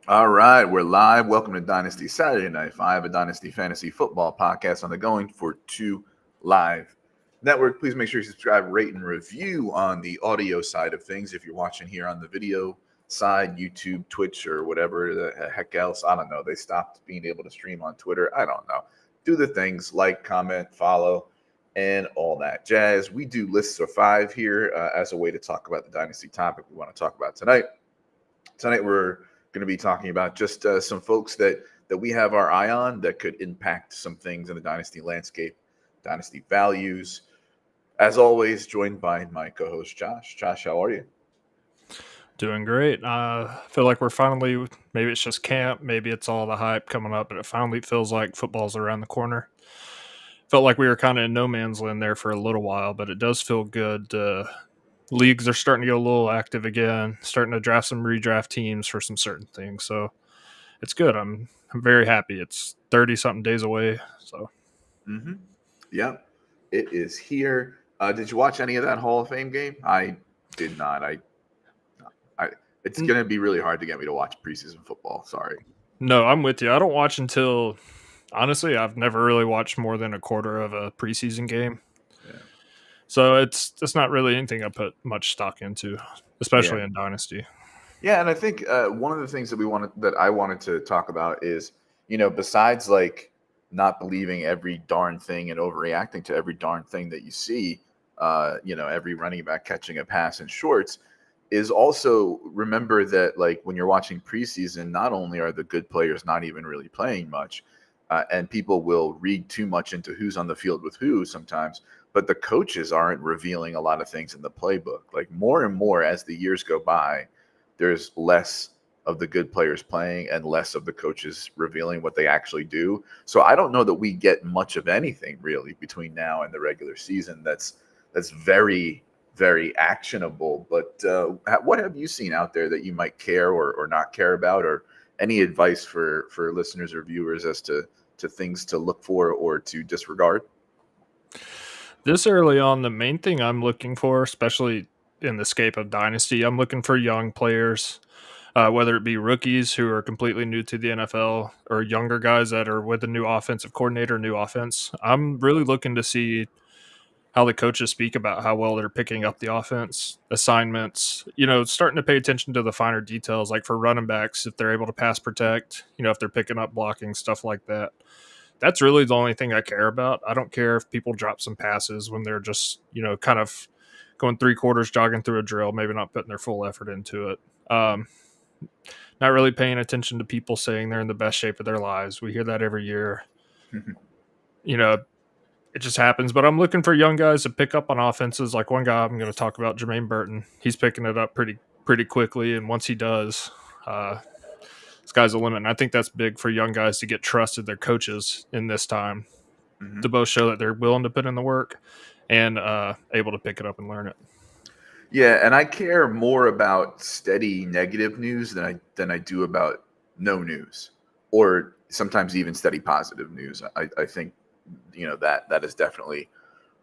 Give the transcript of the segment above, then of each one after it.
All right, we're live. Welcome to Dynasty Saturday Night 5, a Dynasty Fantasy Football podcast on the Going for Two Live network. Please make sure you subscribe, rate, and review on the audio side of things. If you're watching here on the video side, YouTube, Twitch, or whatever the heck else, I don't know. They stopped being able to stream on Twitter. I don't know. Do the things like, comment, follow, and all that jazz. We do lists of five here as a way to talk about the Dynasty topic we want to talk about tonight. Tonight, we're going to be talking about just some folks that we have our eye on that could impact some things in the dynasty landscape, dynasty values. As always, joined by my co-host Josh. Josh, how are you? Doing great. I feel like we're finally, maybe it's just camp, maybe it's all the hype coming up, but it finally feels like football's around the corner. Felt like we were kind of in no man's land there for a little while, but it does feel good. Leagues are starting to get a little active again, starting to draft some redraft teams for some certain things. So it's good. I'm very happy. It's 30 something days away. So Mm-hmm. Yep, it is here. Did you watch any of that Hall of Fame game? I did not. I it's going to be really hard to get me to watch preseason football. Sorry. no, I'm with you. I don't watch until honestly, I've never really watched more than a quarter of a preseason game. Yeah. So it's not really anything I put much stock into, Yeah. especially in Dynasty. Yeah, and I think one of the things that I wanted to talk about is, besides like not believing every darn thing and overreacting to every darn thing that you see, every running back catching a pass in shorts, is also remember that like when you're watching preseason, not only are the good players not even really playing much, and people will read too much into who's on the field with who sometimes, but the coaches aren't revealing a lot of things in the playbook. Like more and more as the years go by, there's less of the good players playing and less of the coaches revealing what they actually do. So I don't know that we get much of anything really between now and the regular season that's very very actionable. But what have you seen out there that you might care or not care about, or any advice for listeners or viewers as to things to look for or to disregard? This early on, the main thing I'm looking for, especially in the scape of Dynasty, I'm looking for young players, whether it be rookies who are completely new to the NFL or younger guys that are with a new offensive coordinator, new offense. I'm really looking to see how the coaches speak about how well they're picking up the offense, assignments, starting to pay attention to the finer details, like for running backs, if they're able to pass protect, if they're picking up blocking, stuff like that. That's really the only thing I care about. I don't care if people drop some passes when they're just, kind of going three quarters, jogging through a drill, maybe not putting their full effort into it. Not really paying attention to people saying they're in the best shape of their lives. We hear that every year. You know, it just happens. But I'm looking for young guys to pick up on offenses. Like one guy I'm going to talk about, Jermaine Burton. He's picking it up pretty quickly, and once he does, sky's the limit. And I think that's big for young guys to get trusted their coaches in this time Mm-hmm. to both show that they're willing to put in the work and able to pick it up and learn it. Yeah, and I care more about steady negative news than I do about no news, or sometimes even steady positive news. I think that is definitely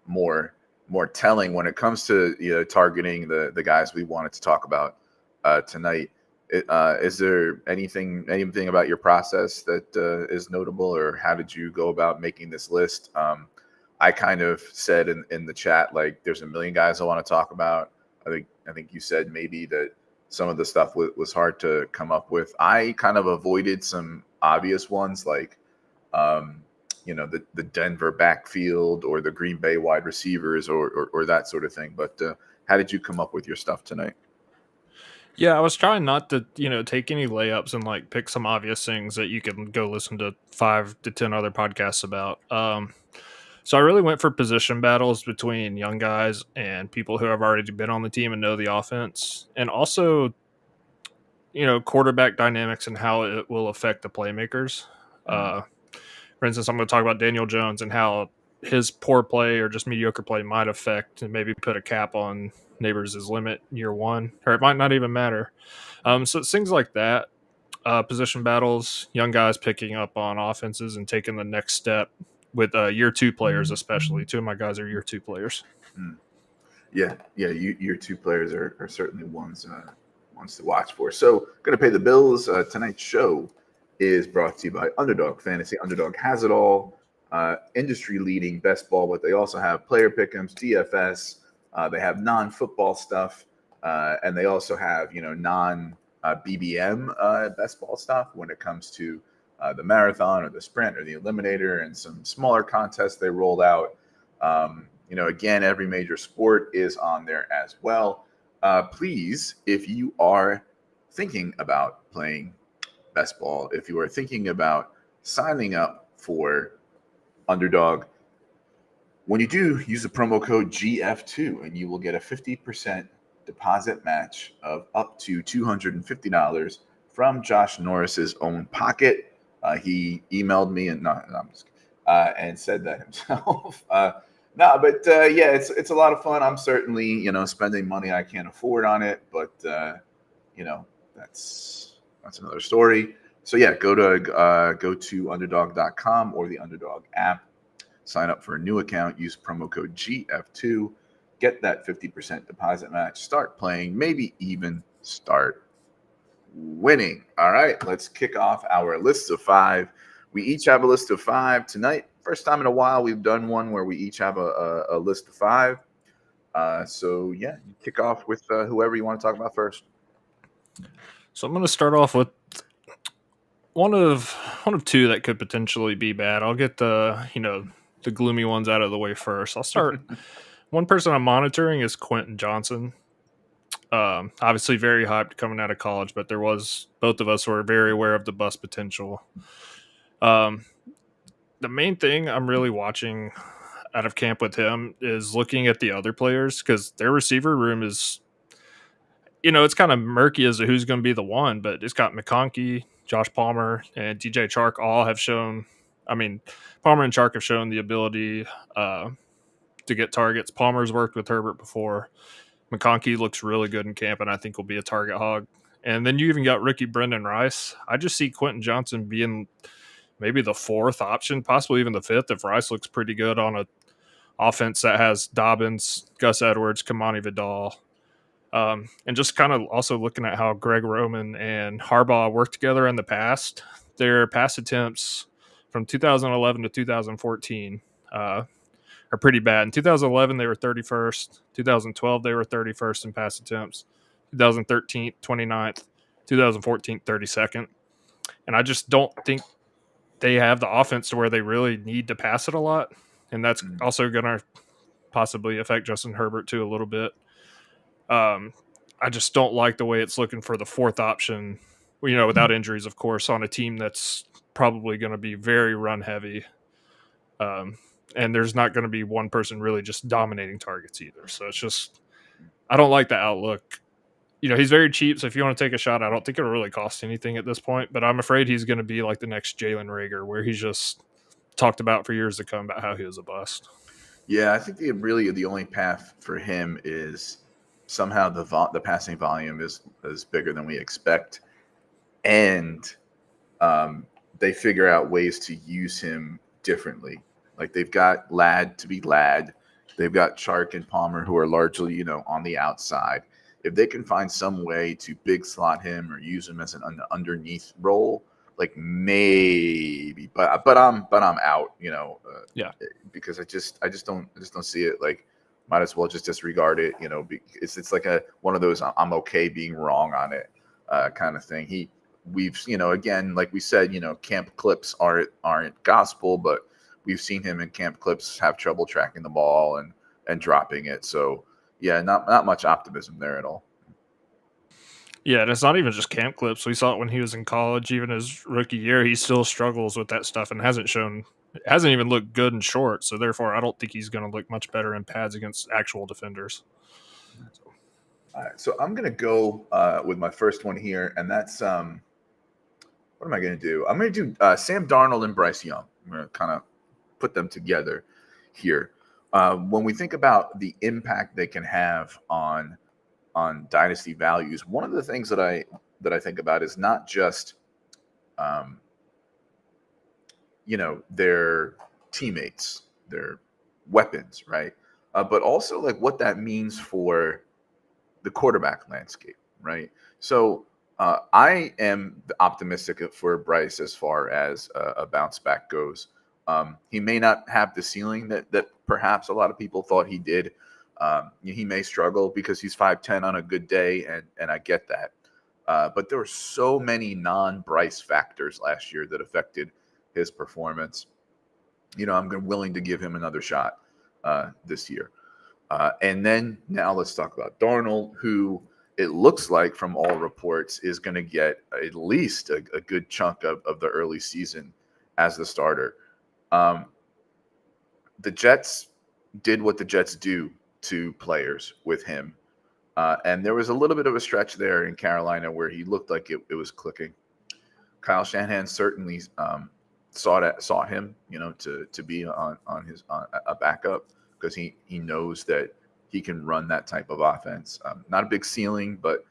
more more telling when it comes to targeting the guys we wanted to talk about tonight. Is there anything about your process that is notable, or how did you go about making this list? I kind of said in the chat, like, there's a million guys I want to talk about. I think you said maybe that some of the stuff was hard to come up with. I kind of avoided some obvious ones, like um, the Denver backfield or the Green Bay wide receivers or that sort of thing. But how did you come up with your stuff tonight? Yeah, I was trying not to, take any layups and like pick some obvious things that you can go listen to 5 to 10 other podcasts about. So I really went for position battles between young guys and people who have already been on the team and know the offense, and also, quarterback dynamics and how it will affect the playmakers. Mm, Uh, for instance, I'm going to talk about Daniel Jones and how his poor play or just mediocre play might affect and maybe put a cap on Neighbors' limit year one, or it might not even matter. So it's things like that. Position battles, young guys picking up on offenses and taking the next step with year two players, especially. Two of my guys are year two players. mm. Yeah, yeah. Your two players are certainly ones ones to watch for. So, going to pay the bills. Tonight's show is brought to you by Underdog Fantasy. Underdog has it all. Industry-leading best ball, but they also have player pick'ems, DFS. They have non-football stuff, and they also have non-BBM best ball stuff when it comes to the marathon or the sprint or the eliminator, and some smaller contests they rolled out. Again, every major sport is on there as well. Please, if you are thinking about playing best ball, if you are thinking about signing up for Underdog, when you do, use the promo code GF2 and you will get a 50% deposit match of up to $250 from Josh Norris's own pocket. He emailed me and said that himself. It's a lot of fun. I'm certainly spending money I can't afford on it, but that's another story. So yeah, go to underdog.com or the Underdog app. Sign up for a new account. Use promo code GF2. Get that 50% deposit match. Start playing. Maybe even start winning. All right, let's kick off our list of 5. We each have a list of 5 tonight. First time in a while we've done one where we each have a list of 5. So yeah, you kick off with whoever you want to talk about first. So I'm going to start off with one of 2 that could potentially be bad. I'll get the gloomy ones out of the way first. I'll start. One person I'm monitoring is Quentin Johnson. Obviously very hyped coming out of college, but both of us were very aware of the bust potential. The main thing I'm really watching out of camp with him is looking at the other players, because their receiver room is, it's kind of murky as to who's going to be the one, but it's got McConkey, Josh Palmer, and DJ Chark all have shown. Palmer and Chark have shown the ability to get targets. Palmer's worked with Herbert before. McConkey looks really good in camp, and I think will be a target hog. And then you even got rookie Brendan Rice. I just see Quentin Johnson being maybe the 4th option, possibly even the 5th, if Rice looks pretty good on an offense that has Dobbins, Gus Edwards, Kamani Vidal. And just kind of also looking at how Greg Roman and Harbaugh worked together in the past. Their pass attempts from 2011 to 2014 are pretty bad. In 2011, they were 31st. 2012, they were 31st in pass attempts. 2013, 29th. 2014, 32nd. And I just don't think they have the offense to where they really need to pass it a lot. And that's also going to possibly affect Justin Herbert too a little bit. I just don't like the way it's looking for the 4th option, without injuries, of course, on a team that's probably going to be very run heavy. And there's not going to be one person really just dominating targets either. So it's just, I don't like the outlook. He's very cheap, so if you want to take a shot, I don't think it'll really cost anything at this point, but I'm afraid he's going to be like the next Jalen Reagor, where he's just talked about for years to come about how he was a bust. Yeah, I think the only path for him is somehow the passing volume is bigger than we expect, and they figure out ways to use him differently. Like they've got Ladd to be Ladd, they've got Chark and Palmer who are largely on the outside. If they can find some way to big slot him or use him as an underneath role, like maybe, but I'm out, because I just don't see it. Like, might as well just disregard it. It's like one of those I'm okay being wrong on it kind of thing. We've again, like we said, camp clips aren't gospel, but we've seen him in camp clips have trouble tracking the ball and dropping it. So yeah, not much optimism there at all. Yeah, and it's not even just camp clips. We saw it when he was in college. Even his rookie year, he still struggles with that stuff and hasn't even looked good in short. So therefore, I don't think he's going to look much better in pads against actual defenders. All right, so I'm going to go with my first one here, and that's what am I going to do? I'm going to do Sam Darnold and Bryce Young. I'm going to kind of put them together here. When we think about the impact they can have on dynasty values, one of the things that I think about is not just their teammates, their weapons, right? But also like what that means for the quarterback landscape, right? So I am optimistic for Bryce as far as a bounce back goes. He may not have the ceiling that perhaps a lot of people thought he did. He may struggle because he's 5'10" on a good day, and I get that. But there were so many non-Bryce factors last year that affected his performance. I'm willing to give him another shot this year. And then now let's talk about Darnold, who it looks like from all reports is going to get at least a good chunk of the early season as the starter. The Jets did what the Jets do to players with him. And there was a little bit of a stretch there in Carolina where he looked like it was clicking. Kyle Shanahan certainly saw him, to be on a backup because he knows that he can run that type of offense. Not a big ceiling, but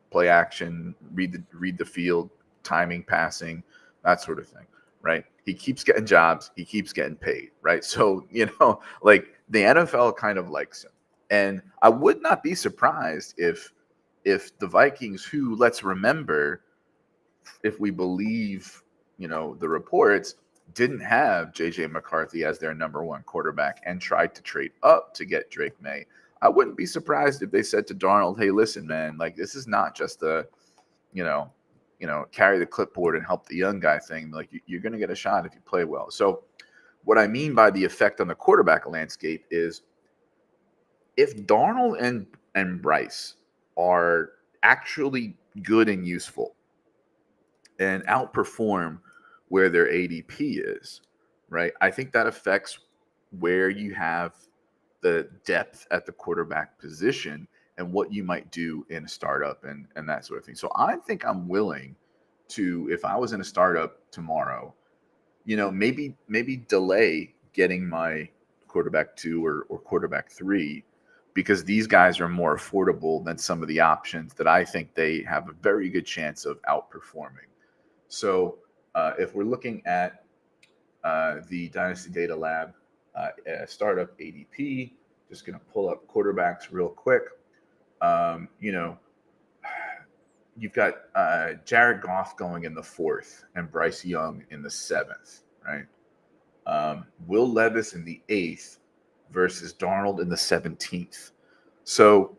play action, read the field, timing, passing, that sort of thing, right? He keeps getting jobs, he keeps getting paid, right? So like the NFL kind of likes him, and I would not be surprised if the Vikings, who let's remember, if we believe the reports, didn't have JJ McCarthy as their number one quarterback and tried to trade up to get Drake May. I wouldn't be surprised if they said to Darnold, "Hey, listen, man, like this is not just a, carry the clipboard and help the young guy thing. Like you're going to get a shot if you play well." So what I mean by the effect on the quarterback landscape is if Darnold and Bryce are actually good and useful and outperform where their ADP is, right? I think that affects where you have the depth at the quarterback position and what you might do in a startup and that sort of thing. So I think I'm willing to, if I was in a startup tomorrow, maybe delay getting my quarterback 2 or quarterback 3 because these guys are more affordable than some of the options that I think they have a very good chance of outperforming. So if we're looking at the Dynasty Data Lab startup ADP, just going to pull up quarterbacks real quick. You've got Jared Goff going in the 4th and Bryce Young in the 7th, right? Will Levis in the 8th versus Darnold in the 17th. So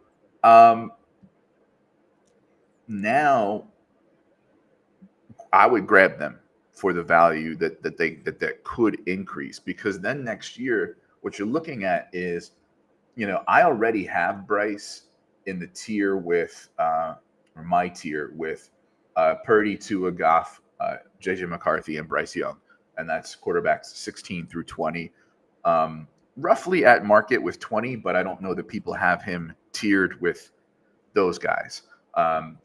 now I would grab them for the value that could increase, because then next year what you're looking at is, I already have Bryce in the tier with or my tier with Purdy, Tua, Goff, JJ McCarthy, and Bryce Young, and that's quarterbacks 16 through 20, roughly at market with 20, but I don't know that people have him tiered with those guys.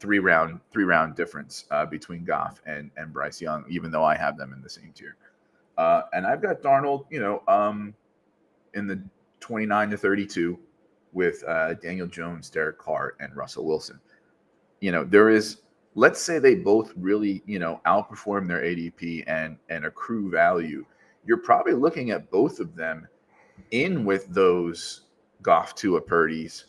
Three round difference between Goff and Bryce Young, even though I have them in the same tier. And I've got Darnold, in the 29 to 32 with Daniel Jones, Derek Carr, and Russell Wilson. There is, let's say they both really, outperform their ADP and accrue value. You're probably looking at both of them in with those Goff, Tua, Purdy's,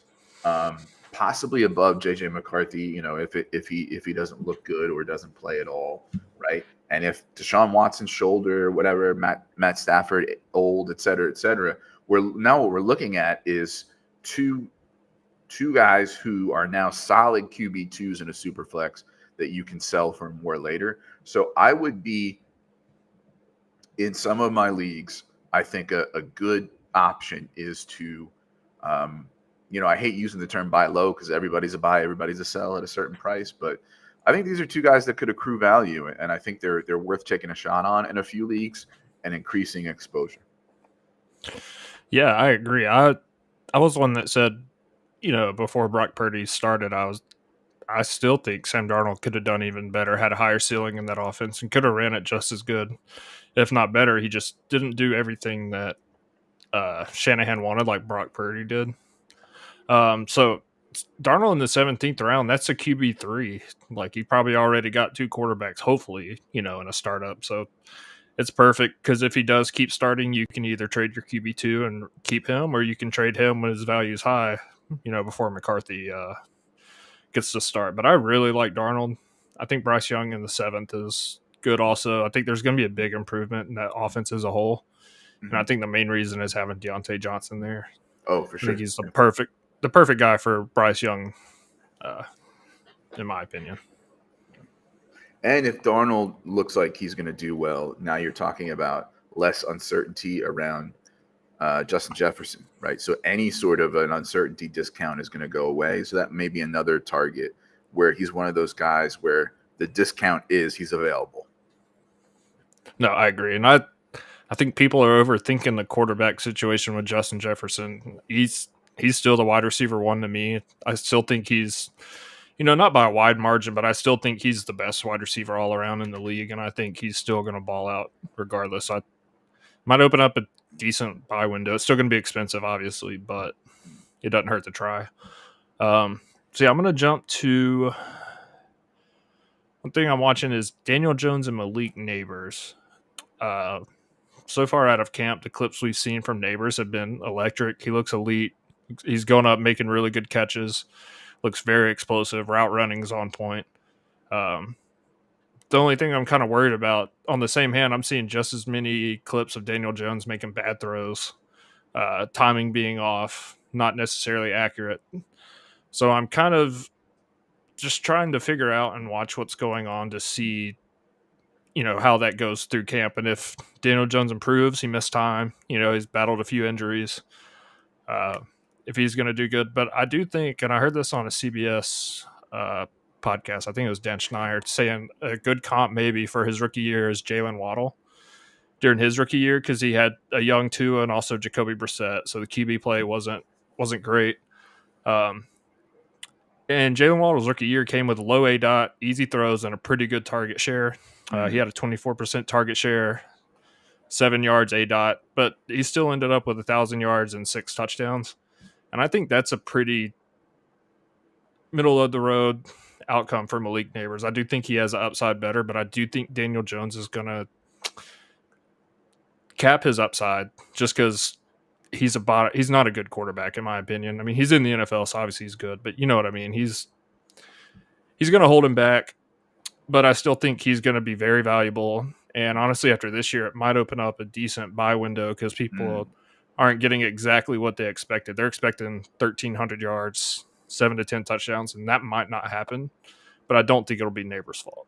possibly above JJ McCarthy, if he doesn't look good or doesn't play at all, right? And if Deshaun Watson's shoulder, whatever, Matt Stafford old, et cetera, what we're looking at is two guys who are now solid QB2s in a super flex that you can sell for more later. So I would be, in some of my leagues, I think a good option is to I hate using the term buy low because everybody's a buy, everybody's a sell at a certain price. But I think these are two guys that could accrue value, and I think they're worth taking a shot on in a few leagues and increasing exposure. Yeah, I agree. I was one that said, before Brock Purdy started, I still think Sam Darnold could have done even better, had a higher ceiling in that offense, and could have ran it just as good, if not better. He just didn't do everything that Shanahan wanted, like Brock Purdy did. So Darnold in the 17th round, that's a QB3. Like, you probably already got 2 quarterbacks, hopefully, in a startup. So it's perfect, because if he does keep starting, you can either trade your QB2 and keep him, or you can trade him when his value is high, before McCarthy gets to start. But I really like Darnold. I think Bryce Young in the 7th is good also. I think there's going to be a big improvement in that offense as a whole. And I think the main reason is having Deontay Johnson there. Oh, for I sure. think he's the perfect guy for Bryce Young, in my opinion. And if Darnold looks like he's going to do well, now you're talking about less uncertainty around Justin Jefferson, right? So any sort of an uncertainty discount is going to go away. So that may be another target where he's one of those guys where the discount is he's available. No, I agree. And I think people are overthinking the quarterback situation with Justin Jefferson. He's still the wide receiver 1 to me. I still think he's, not by a wide margin, but I still think he's the best wide receiver all around in the league, and I think he's still going to ball out regardless. I might open up a decent buy window. It's still going to be expensive, obviously, but it doesn't hurt to try. So yeah, I'm going to jump to one thing I'm watching is Daniel Jones and Malik Neighbors. So far out of camp, the clips we've seen from Neighbors have been electric. He looks elite. He's going up, making really good catches. Looks very explosive. Route running's on point. The only thing I'm kind of worried about, on the same hand, I'm seeing just as many clips of Daniel Jones making bad throws, timing being off, not necessarily accurate. So I'm kind of just trying to figure out and watch what's going on to see, how that goes through camp. And if Daniel Jones improves, he missed time, he's battled a few injuries. If he's going to do good. But I do think, and I heard this on a CBS podcast, I think it was Dan Schneider, saying a good comp maybe for his rookie year is Jalen Waddle during his rookie year, because he had a young Tua and also Jacoby Brissett. So the QB play wasn't great. And Jalen Waddle's rookie year came with low ADOT, easy throws, and a pretty good target share. He had a 24% target share, 7 yards ADOT, but he still ended up with 1,000 yards and 6 touchdowns. And I think that's a pretty middle of the road outcome for Malik Neighbors. I do think he has an upside better, but I do think Daniel Jones is going to cap his upside just because he's not a good quarterback, in my opinion. I mean, he's in the NFL, so obviously he's good, but you know what I mean? He's going to hold him back, but I still think he's going to be very valuable. And honestly, after this year, it might open up a decent buy window because people aren't getting exactly what they expected. They're expecting 1,300 yards, 7 to 10 touchdowns, and that might not happen. But I don't think it'll be Neighbors' fault.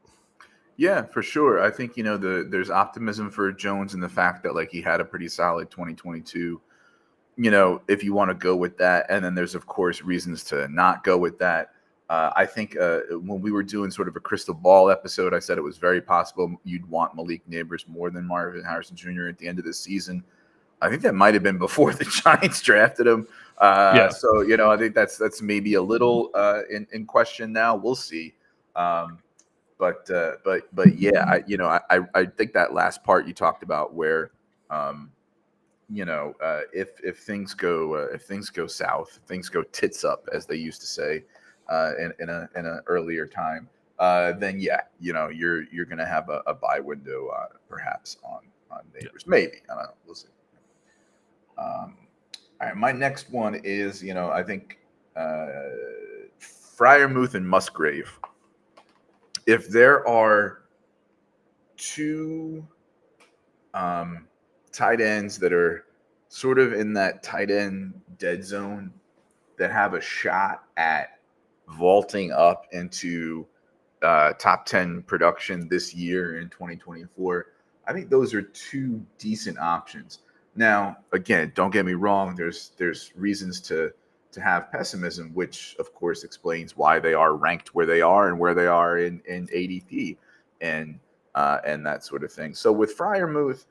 Yeah, for sure. I think, there's optimism for Jones in the fact that, like, he had a pretty solid 2022, if you want to go with that. And then there's, of course, reasons to not go with that. I think when we were doing sort of a crystal ball episode, I said it was very possible you'd want Malik Neighbors more than Marvin Harrison Jr. at the end of the season. I think that might have been before the Giants drafted him. So, I think that's maybe a little in question now. We'll see. But yeah, I think that last part you talked about where, if things go south, things go tits up, as they used to say, in an earlier time, then yeah, you're gonna have a buy window, perhaps on Neighbors, maybe. I don't know. We'll see. All right, my next one is, I think Freiermuth and Musgrave. If there are two tight ends that are sort of in that tight end dead zone that have a shot at vaulting up into top 10 production this year in 2024, I think those are two decent options. Now, again, don't get me wrong. There's reasons to have pessimism, which of course explains why they are ranked where they are and where they are in ADP and that sort of thing. So with Freiermuth,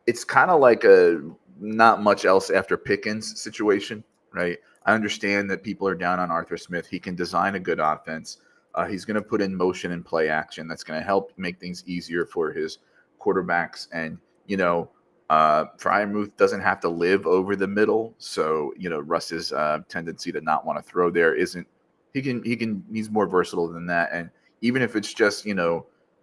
it's kind of like a not much else after Pickens situation, right? I understand that people are down on Arthur Smith. He can design a good offense. He's going to put in motion and play action. That's going to help make things easier for his quarterbacks. And, Freiermuth doesn't have to live over the middle. So, Russ's tendency to not want to throw there isn't, he's more versatile than that. And even if it's just,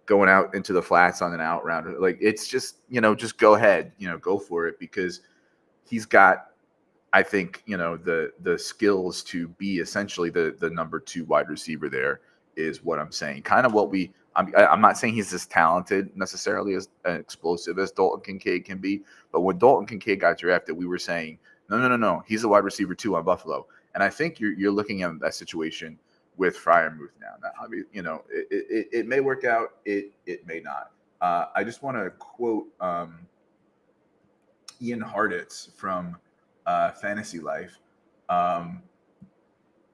going out into the flats on an out round, like it's just, just go ahead, go for it, because he's got I think, the skills to be essentially the number 2 wide receiver there is what I'm saying. Kind of what I'm not saying he's as talented necessarily as explosive as Dalton Kincaid can be, but when Dalton Kincaid got drafted, we were saying, no, he's a wide receiver 2 on Buffalo. And I think you're looking at that situation with Freiermuth now. Now, I mean, it may work out, it may not. I just want to quote Ian Harditz from Fantasy Life.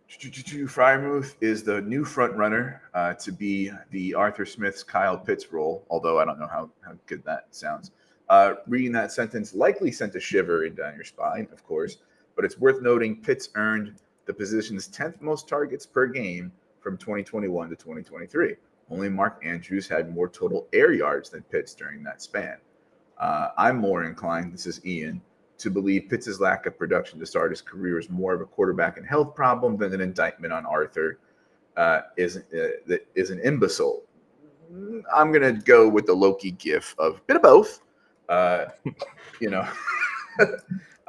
Freiermuth is the new front runner to be the Arthur Smith's Kyle Pitts role, although I don't know how good that sounds. Reading that sentence likely sent a shiver down your spine, of course, but it's worth noting Pitts earned the position's 10th most targets per game from 2021 to 2023. Only Mark Andrews had more total air yards than Pitts during that span. I'm more inclined, this is Ian, to believe Pitts' lack of production to start his career is more of a quarterback and health problem than an indictment on Arthur is an imbecile. I'm going to go with the Loki gif of a bit of both.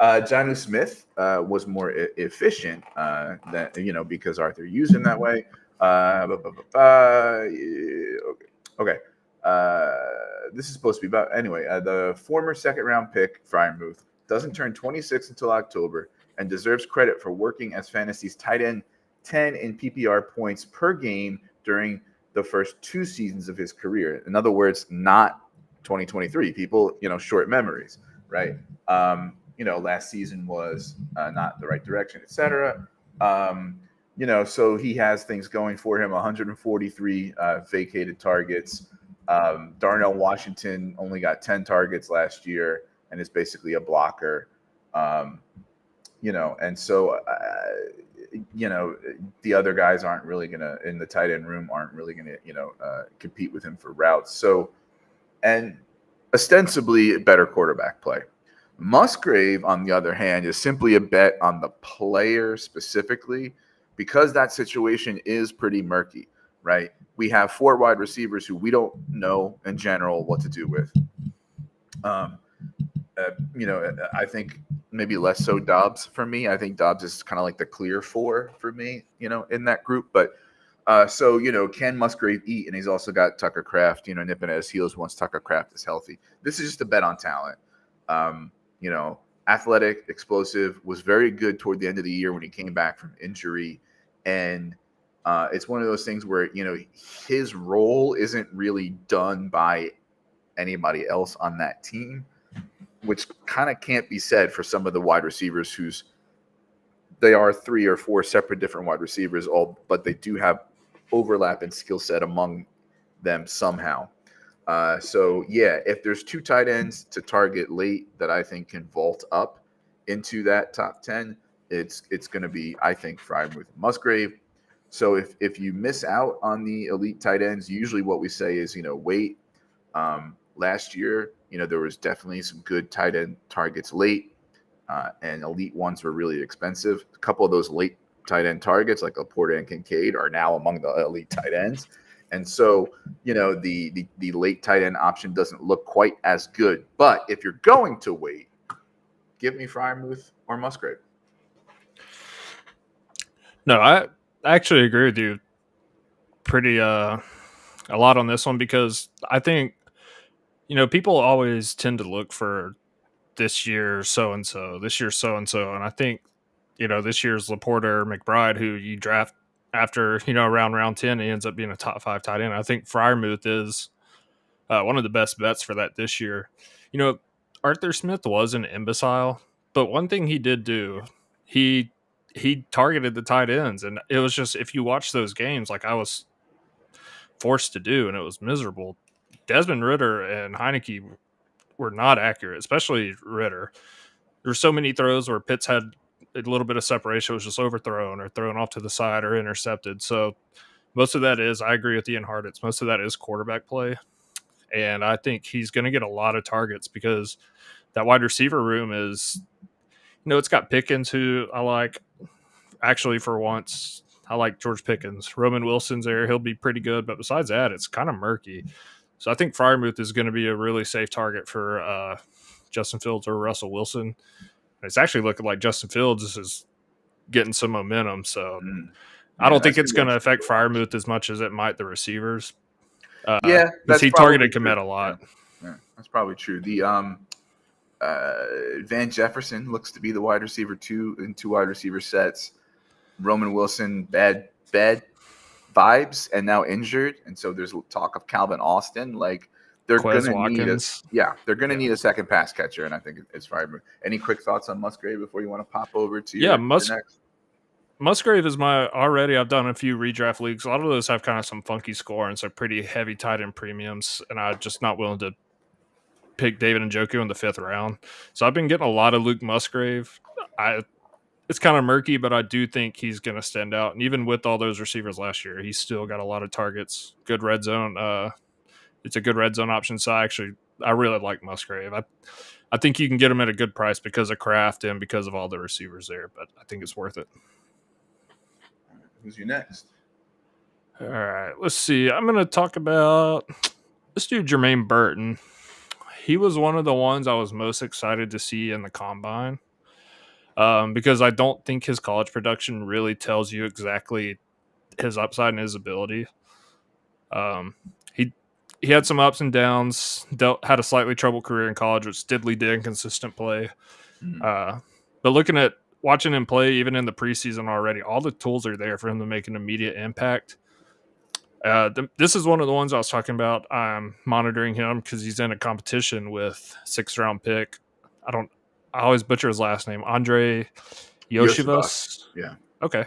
Jonnu Smith was more efficient than, because Arthur used him that way. Okay. This is supposed to be about anyway. The former second-round pick Freiermuth doesn't turn 26 until October and deserves credit for working as fantasy's tight end 10 in PPR points per game during the first 2 seasons of his career. In other words, not 2023. People, short memories, right? Last season was not the right direction, etc. So he has things going for him. 143 vacated targets. Darnell Washington only got 10 targets last year and is basically a blocker. And so, the other guys aren't really going to, in the tight end room, aren't really going to, compete with him for routes. So, and ostensibly better quarterback play. Musgrave, on the other hand, is simply a bet on the player specifically because that situation is pretty murky, right? We have 4 wide receivers who we don't know in general what to do with. I think maybe less so Dobbs for me. I think Dobbs is kind of like the clear 4 for me, in that group. But can Musgrave eat? And he's also got Tucker Kraft, nipping at his heels once Tucker Kraft is healthy. This is just a bet on talent. Athletic, explosive, was very good toward the end of the year when he came back from injury. And it's one of those things where, his role isn't really done by anybody else on that team, which kind of can't be said for some of the wide receivers they are 3 or 4 separate different wide receivers, but they do have overlap in skill set among them somehow. If there's 2 tight ends to target late that I think can vault up into that top 10, it's going to be, I think, Freiermuth and Musgrave. So if you miss out on the elite tight ends, usually what we say is, wait. Last year, there was definitely some good tight end targets late, and elite ones were really expensive. A couple of those late tight end targets, like Laporta and Kincaid, are now among the elite tight ends. And so, the late tight end option doesn't look quite as good. But if you're going to wait, give me Freiermuth or Musgrave. No, I actually agree with you pretty a lot on this one because I think, people always tend to look for this year so-and-so, this year so-and-so. And I think, this year's Laporta or McBride, who you draft after, around round 10, he ends up being a top 5 tight end. I think Freiermuth is one of the best bets for that this year. Arthur Smith was an imbecile, but one thing he did do, he targeted the tight ends. And it was just, if you watch those games, like I was forced to do, and it was miserable. Desmond Ridder and Heineke were not accurate, especially Ridder. There were so many throws where Pitts had a little bit of separation, was just overthrown or thrown off to the side or intercepted. So most of that is, I agree with Ian Harditz, most of that is quarterback play. And I think he's going to get a lot of targets because that wide receiver room is, it's got Pickens, who I like. Actually, for once, I like George Pickens. Roman Wilson's there. He'll be pretty good. But besides that, it's kind of murky. So I think Freiermuth is going to be a really safe target for Justin Fields or Russell Wilson. It's actually looking like Justin Fields is getting some momentum. So I Yeah, don't think that's it's gonna be going to interesting affect to watch. Freiermuth as much as it might the receivers. Yeah, Because that's he probably targeted true. Komet a lot. Yeah, that's probably true. The Van Jefferson looks to be the wide receiver 2 in 2 wide receiver sets. Roman Wilson, bad vibes and now injured, and so there's talk of Calvin Austin. Like they're Quez gonna need Watkins. need a second pass catcher, and I think it's Freiburg. Any quick thoughts on Musgrave before you want to pop over to your next? Musgrave is my already. I've done a few redraft leagues. A lot of those have kind of some funky score and some pretty heavy tight end premiums, and I'm just not willing to pick David Njoku in the 5th round. So I've been getting a lot of Luke Musgrave. It's kind of murky, but I do think he's going to stand out. And even with all those receivers last year, he's still got a lot of targets. Good red zone. It's a good red zone option. So I really like Musgrave. I think you can get him at a good price because of Kraft and because of all the receivers there. But I think it's worth it. Who's your next? All right, let's see. I'm going to talk about this dude, Jermaine Burton. He was one of the ones I was most excited to see in the combine. Because I don't think his college production really tells you exactly his upside and his ability. He had some ups and downs. Had a slightly troubled career in college, which did lead to inconsistent play. But watching him play, even in the preseason already, all the tools are there for him to make an immediate impact. This is one of the ones I was talking about. I'm monitoring him because he's in a competition with 6th round pick. I always butcher his last name. Andre Yoshivas. Yeah. Okay.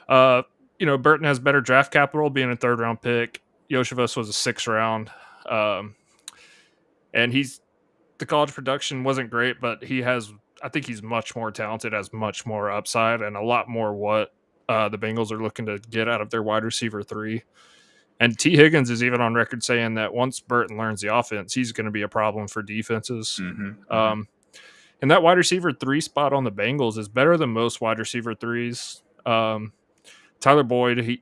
Burton has better draft capital being a 3rd round pick. Yoshivas was a 6th round. And the college production wasn't great, but I think he's much more talented, has much more upside, and a lot more what the Bengals are looking to get out of their wide receiver 3. And T. Higgins is even on record saying that once Burton learns the offense, he's going to be a problem for defenses. And that wide receiver 3 spot on the Bengals is better than most wide receiver 3s. Tyler Boyd,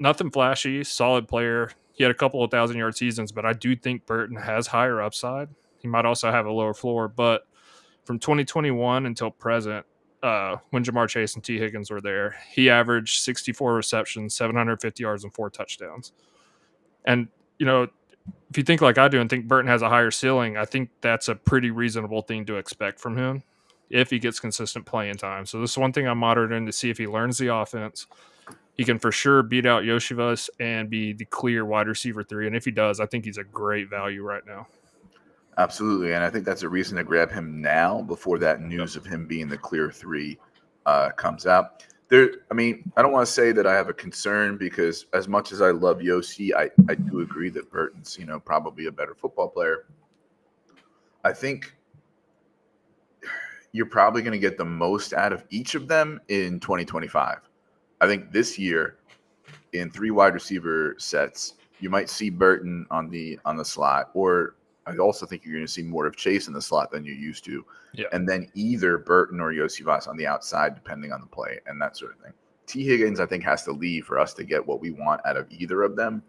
nothing flashy, solid player. He had a couple of 1,000-yard seasons, but I do think Burton has higher upside. He might also have a lower floor, but from 2021 until present, when Jamar Chase and T. Higgins were there, he averaged 64 receptions, 750 yards, and 4 touchdowns. And, if you think like I do and think Burton has a higher ceiling, I think that's a pretty reasonable thing to expect from him if he gets consistent playing time. So this is one thing I'm monitoring to see if he learns the offense. He can for sure beat out Yoshivas and be the clear wide receiver 3. And if he does, I think he's a great value right now. Absolutely. And I think that's a reason to grab him now before that news of him being the clear 3 comes out. I don't want to say that I have a concern because as much as I love Yosi, I do agree that Burton's, probably a better football player. I think you're probably going to get the most out of each of them in 2025. I think this year in 3 wide receiver sets, you might see Burton on the slot, or I also think you're going to see more of Chase in the slot than you used to. Yeah. And then either Burton or Yosivas on the outside, depending on the play and that sort of thing. T. Higgins, I think, has to leave for us to get what we want out of either of them.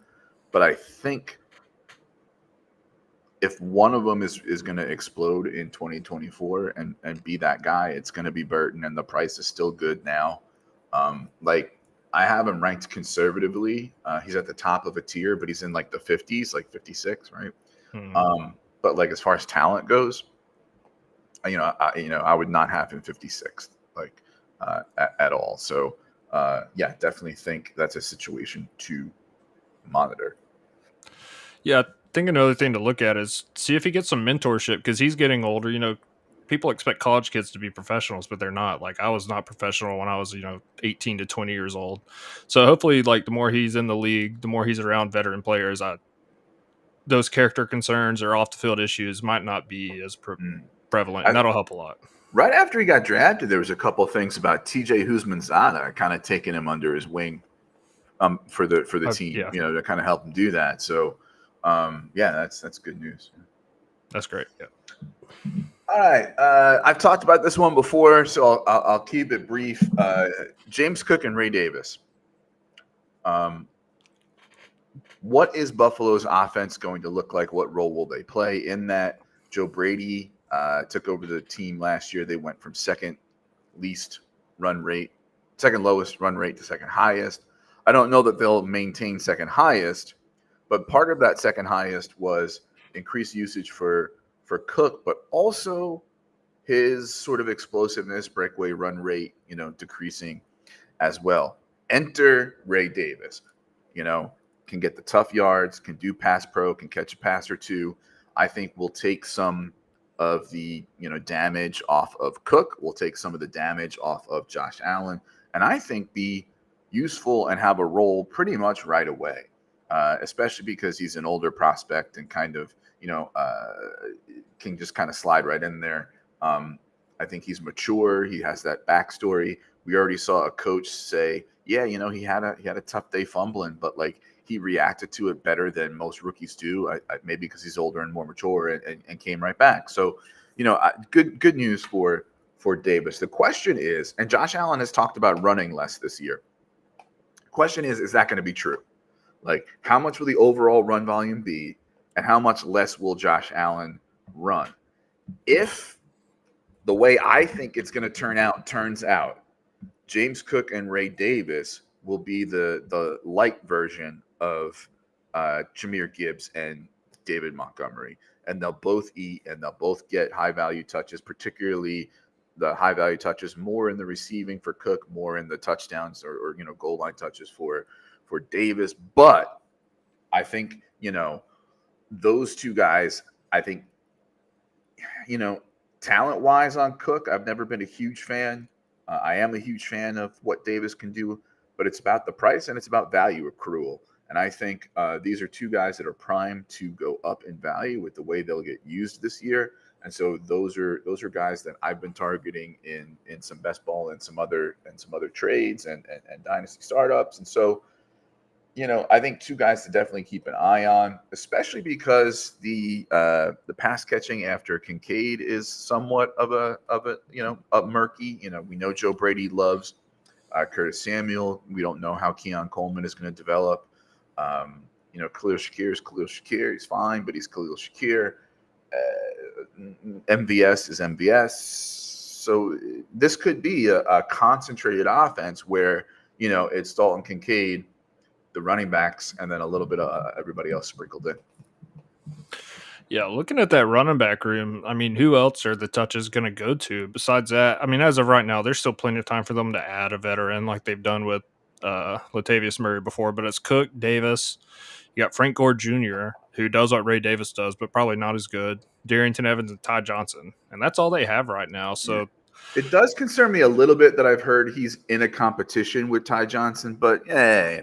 But I think if one of them is going to explode in 2024 and be that guy, it's going to be Burton, and the price is still good now. I have him ranked conservatively. He's at the top of a tier, but he's in like the 50s, like 56, right? But like as far as talent goes, I would not have him 56th, at all. So definitely think that's a situation to monitor. Yeah, I think another thing to look at is see if he gets some mentorship because he's getting older. People expect college kids to be professionals, but they're not. Like I was not professional when I was, 18 to 20 years old. So hopefully, the more he's in the league, the more he's around veteran players, those character concerns or off the field issues might not be as prevalent, and that'll help a lot. Right after he got drafted, there was a couple of things about TJ Husmanzada kind of taking him under his wing for the team, to kind of help him do that. So, that's good news. That's great. Yeah. All right. I've talked about this one before, so I'll keep it brief. James Cook and Ray Davis. What is Buffalo's offense going to look like? What role will they play in that? Joe Brady took over the team last year. They went from second lowest run rate to second highest. I don't know that they'll maintain second highest, but part of that second highest was increased usage for Cook, but also his sort of explosiveness, breakaway run rate, decreasing as well. Enter Ray Davis, can get the tough yards, can do pass pro, can catch a pass or two. I think we'll take some of the damage off of Cook. We'll take some of the damage off of Josh Allen, and I think be useful and have a role pretty much right away, especially because he's an older prospect and kind of can just kind of slide right in there. I think he's mature. He has that backstory. We already saw a coach say, yeah, he had a tough day fumbling, but like he reacted to it better than most rookies do. Maybe because he's older and more mature and came right back. So, good news for Davis. The question is, and Josh Allen has talked about running less this year. The question is that going to be true? Like, how much will the overall run volume be, and how much less will Josh Allen run? If the way I think it's going to turns out, James Cook and Ray Davis will be the light version of Jahmyr Gibbs and David Montgomery, and they'll both eat and they'll both get high value touches, particularly the high value touches more in the receiving for Cook, more in the touchdowns or goal line touches for Davis. But I think those two guys, I think talent wise on Cook, I've never been a huge fan. I am a huge fan of what Davis can do, but it's about the price and it's about value accrual. And I think these are two guys that are primed to go up in value with the way they'll get used this year. And so those are guys that I've been targeting in some best ball and some other trades and dynasty startups. And so, I think two guys to definitely keep an eye on, especially because the pass catching after Kincaid is somewhat of a murky. We know Joe Brady loves Curtis Samuel. We don't know how Keon Coleman is going to develop. Khalil Shakir is Khalil Shakir. He's fine, but he's Khalil Shakir. MVS is MVS. So this could be a concentrated offense where, it's Dalton Kincaid, the running backs, and then a little bit of everybody else sprinkled in. Yeah, looking at that running back room, I mean, who else are the touches going to go to besides that? I mean, as of right now, there's still plenty of time for them to add a veteran like they've done with Latavius Murray before, but it's Cook, Davis. You got Frank Gore Jr., who does what Ray Davis does, but probably not as good. Darrington Evans and Ty Johnson. And that's all they have right now. So it does concern me a little bit that I've heard he's in a competition with Ty Johnson, but I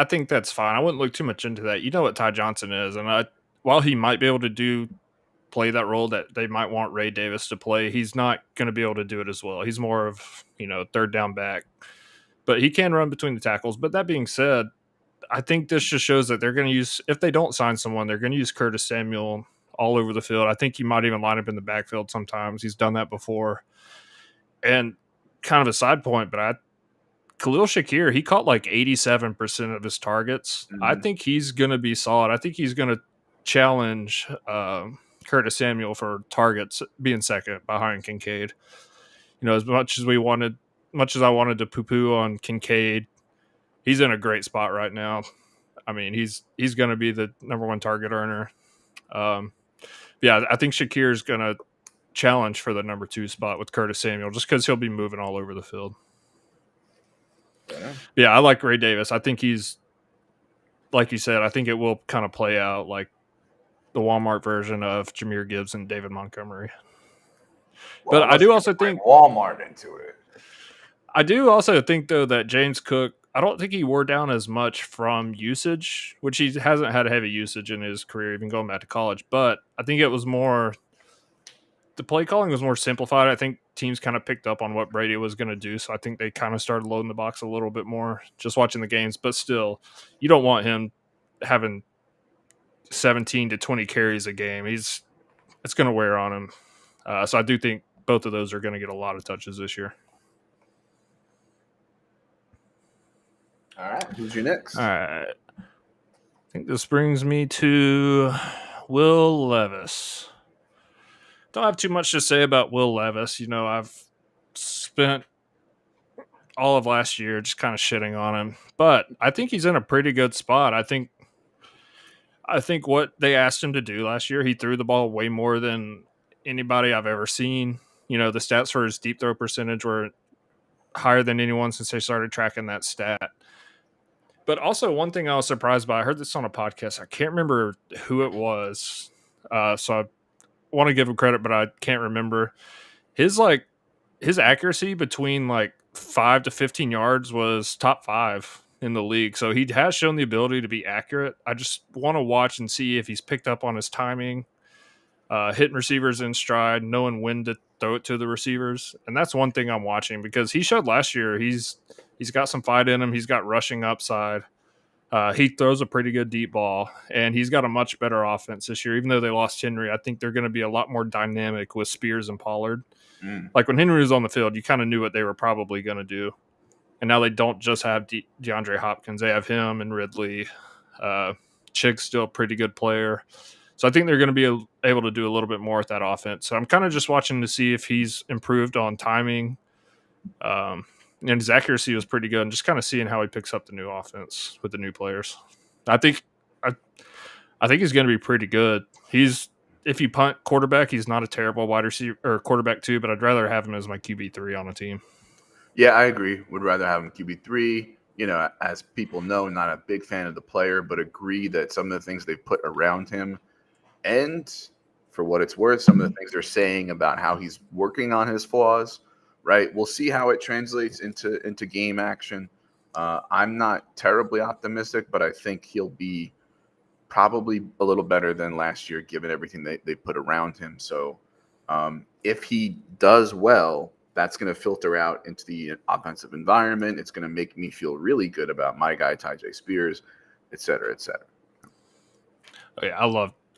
think that's fine. I wouldn't look too much into that. You know what Ty Johnson is, and while he might be able to play that role that they might want Ray Davis to play, he's not going to be able to do it as well. He's more of third down back, but he can run between the tackles. But that being said, I think this just shows that they're going to use, if they don't sign someone, they're going to use Curtis Samuel all over the field. I think he might even line up in the backfield sometimes. He's done that before. And kind of a side point, but Khalil Shakir, he caught like 87% of his targets. Mm-hmm. I think he's going to be solid. I think he's going to challenge Curtis Samuel for targets, being second behind Kincaid. As much as I wanted to poo-poo on Kincaid, he's in a great spot right now. I mean, he's going to be the number one target earner. I think Shakir's going to challenge for the number 2 spot with Curtis Samuel just because he'll be moving all over the field. Yeah, I like Ray Davis. I think he's, like you said, I think it will kind of play out like the Walmart version of Jahmyr Gibbs and David Montgomery. Well, but I do also think Walmart into it. I do also think, though, that James Cook, I don't think he wore down as much from usage, which he hasn't had heavy usage in his career, even going back to college. But I think it was more, the play calling was more simplified. I think teams kind of picked up on what Brady was going to do. So I think they kind of started loading the box a little bit more just watching the games. But still, you don't want him having 17 to 20 carries a game. It's going to wear on him. So I do think both of those are going to get a lot of touches this year. All right. Who's your next? All right. I think this brings me to Will Levis. Don't have too much to say about Will Levis. I've spent all of last year just kind of shitting on him, but I think he's in a pretty good spot. I think what they asked him to do last year, he threw the ball way more than anybody I've ever seen. The stats for his deep throw percentage were higher than anyone since they started tracking that stat. But also, one thing I was surprised by, I heard this on a podcast. I can't remember who it was, so I want to give him credit, but I can't remember. His accuracy between 5 to 15 yards was top 5 in the league. So he has shown the ability to be accurate. I just want to watch and see if he's picked up on his timing, hitting receivers in stride, knowing when to throw it to the receivers. And that's one thing I'm watching, because he showed last year he's got some fight in him. He's got rushing upside. He throws a pretty good deep ball, and he's got a much better offense this year. Even though they lost Henry, I think they're going to be a lot more dynamic with Spears and Pollard. Like when Henry was on the field, you kind of knew what they were probably going to do. And now they don't just have DeAndre Hopkins. They have him and Ridley. Chick's still a pretty good player. So I think they're going to be able to do a little bit more with that offense. So I'm kind of just watching to see if he's improved on timing. And his accuracy was pretty good, and just kind of seeing how he picks up the new offense with the new players. I think he's going to be pretty good. If you punt quarterback, he's not a terrible wide receiver or quarterback too, but I'd rather have him as my QB3 on a team. Yeah, I agree. Would rather have him QB3. As people know, not a big fan of the player, but agree that some of the things they've put around him, and for what it's worth, some of the things they're saying about how he's working on his flaws, right? We'll see how it translates into game action. I'm not terribly optimistic, but I think he'll be probably a little better than last year, given everything they put around him. So if he does well, that's going to filter out into the offensive environment. It's going to make me feel really good about my guy, Tyjae Spears, et cetera, et cetera. Oh, yeah,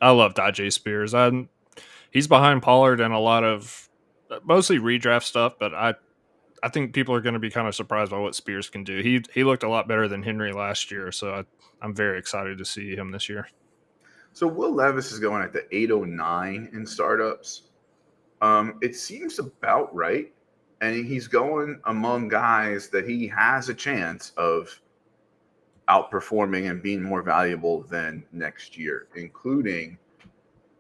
I love Tyjae Spears. He's behind Pollard and a lot of mostly redraft stuff, but I think people are going to be kind of surprised by what Spears can do. He looked a lot better than Henry last year, so I'm very excited to see him this year. So Will Levis is going at the 809 in startups. It seems about right. And he's going among guys that he has a chance of outperforming and being more valuable than next year, including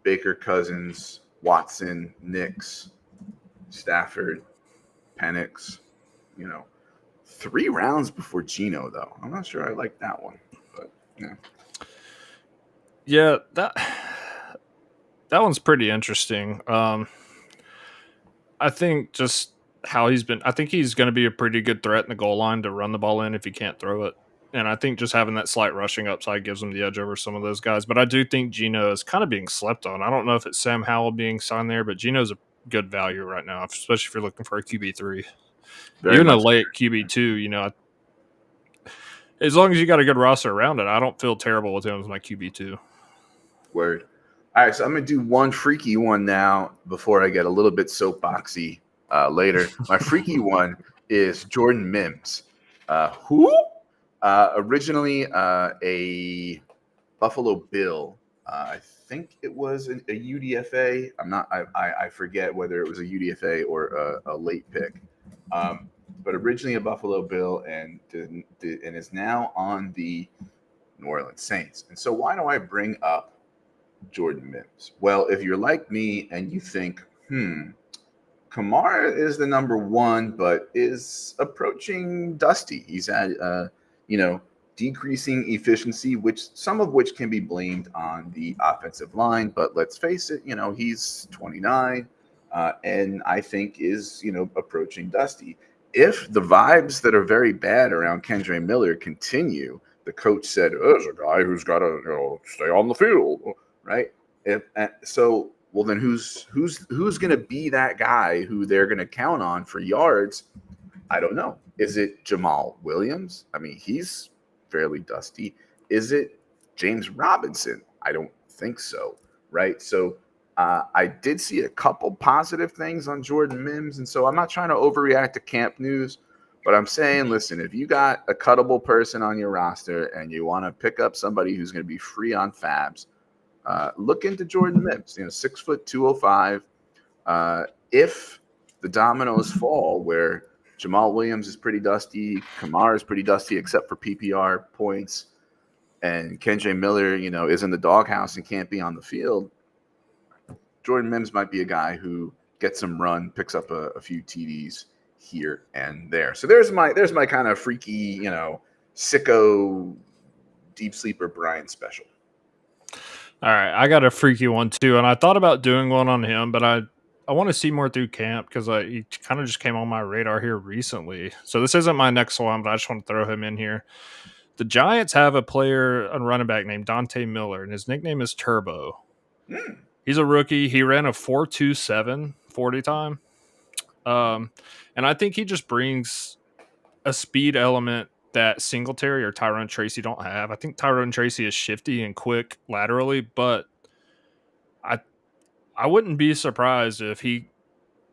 Baker, Cousins, Watson, Nix, Stafford, Penix. 3 rounds before Geno, though. I'm not sure I like that one, but yeah. Yeah, that one's pretty interesting. I think just how he's been, I think he's going to be a pretty good threat in the goal line to run the ball in if he can't throw it. And I think just having that slight rushing upside gives him the edge over some of those guys. But I do think Geno is kind of being slept on. I don't know if it's Sam Howell being signed there, but Geno's a good value right now, especially if you're looking for a QB3. Even a late QB2, as long as you got a good roster around it, I don't feel terrible with him as my QB2. Word. All right, so I'm going to do one freaky one now before I get a little bit soapboxy later. My freaky one is Jordan Mims, who originally a Buffalo Bill. I think it was a UDFA. I forget whether it was a UDFA or a late pick. But originally a Buffalo Bill and is now on the New Orleans Saints. And so why do I bring up Jordan Mims? Well, if you're like me and you think, Kamara is the number one, but is approaching dusty. He's had, decreasing efficiency, some of which can be blamed on the offensive line. But let's face it, he's 29 and I think is, approaching dusty. If the vibes that are very bad around Kendre Miller continue, the coach said, there's a guy who's got to stay on the field, right? Well, then who's going to be that guy who they're going to count on for yards? I don't know. Is it Jamal Williams? I mean, he's fairly dusty. Is it James Robinson? I don't think so, right? So I did see a couple positive things on Jordan Mims, and so I'm not trying to overreact to camp news, but I'm saying, listen, if you got a cuttable person on your roster and you want to pick up somebody who's going to be free on fabs, look into Jordan Mims. 6 foot 205. If the dominoes fall where Jamal Williams is pretty dusty, Kamara is pretty dusty except for PPR points, and Kenjay Miller, is in the doghouse and can't be on the field, Jordan Mims might be a guy who gets some run, picks up a few TDs here and there. So there's my kind of freaky, sicko deep sleeper Brian special. All right, I got a freaky one too, and I thought about doing one on him, but I want to see more through camp because he kind of just came on my radar here recently. So this isn't my next one, but I just want to throw him in here. The Giants have a player, a running back named Dante Miller, and his nickname is Turbo. He's a rookie. He ran a 4.27 40 time. And I think he just brings a speed element that Singletary or Tyrone Tracy don't have. I think Tyrone Tracy is shifty and quick laterally, but I wouldn't be surprised if he